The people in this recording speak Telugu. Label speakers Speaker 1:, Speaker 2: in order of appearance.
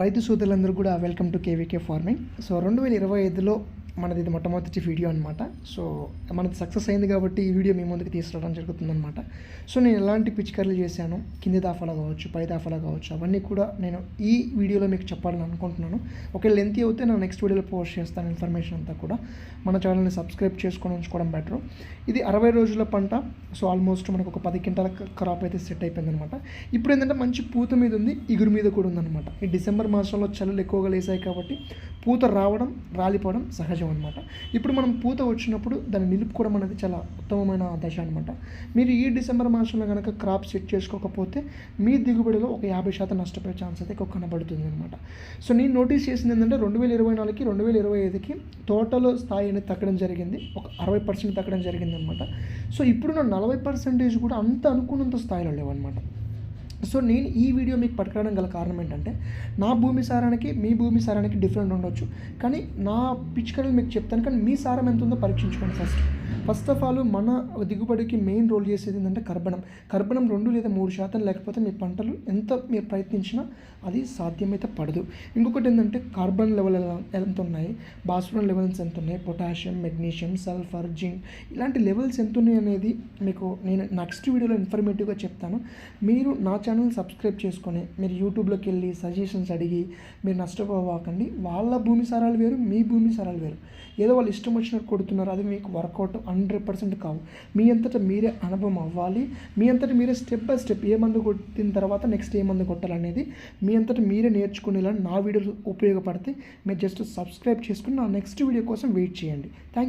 Speaker 1: రైతు సోదరులందరూ కూడా welcome to KVK farming. So 2025లో మనది ఇది మొట్టమొదటి వీడియో అనమాట. సో మనది సక్సెస్ అయింది కాబట్టి ఈ వీడియో మీ ముందుకు తీసుకురావడం జరుగుతుందన్నమాట. సో నేను ఎలాంటి పిచికారీలు చేశాను, కింది దాఫాలో కావచ్చు, పై దాఫాలో కావచ్చు, అవన్నీ కూడా నేను ఈ వీడియోలో మీకు చెప్పాలని అనుకుంటున్నాను. ఒకవేళ లెంత్ అవుతే నేను నెక్స్ట్ వీడియోలో పోస్ట్ చేస్తాను ఇన్ఫర్మేషన్ అంతా కూడా. మన ఛానల్ని సబ్స్క్రైబ్ చేసుకొని ఉంచుకోవడం బెటర్. ఇది 60 రోజుల పంట. సో ఆల్మోస్ట్ మనకు ఒక 10 క్వింటాల క్రాప్ అయితే సెట్ అయిపోయింది అనమాట. ఇప్పుడు ఏంటంటే మంచి పూత మీద ఉంది, ఇగురు మీద కూడా ఉందన్నమాట. ఈ డిసెంబర్ మాసంలో చలులు ఎక్కువగా లేసాయి కాబట్టి పూత రావడం, రాలిపోవడం సహజం అనమాట. ఇప్పుడు మనం పూత వచ్చినప్పుడు దాన్ని నిలుపుకోవడం అనేది చాలా ఉత్తమమైన దశ అనమాట. మీరు ఈ డిసెంబర్ మాసంలో కనుక క్రాప్ సెట్ చేసుకోకపోతే మీ దిగుబడిలో ఒక 50% నష్టపోయే ఛాన్స్ అయితే ఎక్కువ కనబడుతుంది అనమాట. సో నేను నోటీస్ చేసింది ఏంటంటే 2024కి 2025కి టోటల్ స్థాయి అనేది తగ్గడం జరిగింది, ఒక 60% తగ్గడం జరిగింది అనమాట. సో ఇప్పుడున్న 40% కూడా అంత అనుకున్నంత స్థాయిలో లేవన్నమాట. సో నేను ఈ వీడియో మీకు పట్టుకోవడం గల కారణం ఏంటంటే, నా భూమి సారానికి మీ భూమి సారానికి డిఫరెంట్ ఉండొచ్చు, కానీ నా పిచికారీలు మీకు చెప్తాను. కానీ మీ సారం ఎంత ఉందో పరీక్షించుకోండి. ఫస్ట్ ఆఫ్ ఆల్ మన దిగుబడికి మెయిన్ రోల్ చేసేది ఏంటంటే కర్బనం 2 లేదా 3% లేకపోతే మీ పంటలు ఎంత మీరు ప్రయత్నించినా అది సాధ్యమైతే పడదు. ఇంకొకటి ఏంటంటే కార్బన్ లెవెల్ ఎంత ఉన్నాయి, భాస్వరం లెవెల్స్ ఎంత ఉన్నాయి, పొటాషియం, మెగ్నీషియం, సల్ఫర్, జింక్ ఇలాంటి లెవెల్స్ ఎంత ఉన్నాయి అనేది మీకు నేను నెక్స్ట్ వీడియోలో ఇన్ఫర్మేటివ్గా చెప్తాను. మీరు నా ఛానల్ సబ్స్క్రైబ్ చేసుకొని మీరు యూట్యూబ్లోకి వెళ్ళి సజెషన్స్ అడిగి మీరు నష్టపోవాకండి. వాళ్ళ భూమి సారాలు వేరు, మీ భూమి సారాలు వేరు. ఏదో వాళ్ళు ఇష్టం వచ్చినట్టు కొడుతున్నారు, అది మీకు వర్కౌట్ 100% కావు. మీ అంతటా మీరే అనుభవం అవ్వాలి. మీ అంతటా మీరే స్టెప్ బై స్టెప్ ఏ మందు కొట్టిన తర్వాత నెక్స్ట్ ఏ మందు కొట్టాలనేది మీ అంతటా మీరే నేర్చుకునేలా నా వీడియోలు ఉపయోగపడితే మీరు జస్ట్ సబ్స్క్రైబ్ చేసుకుని నా నెక్స్ట్ వీడియో కోసం వెయిట్ చేయండి. థ్యాంక్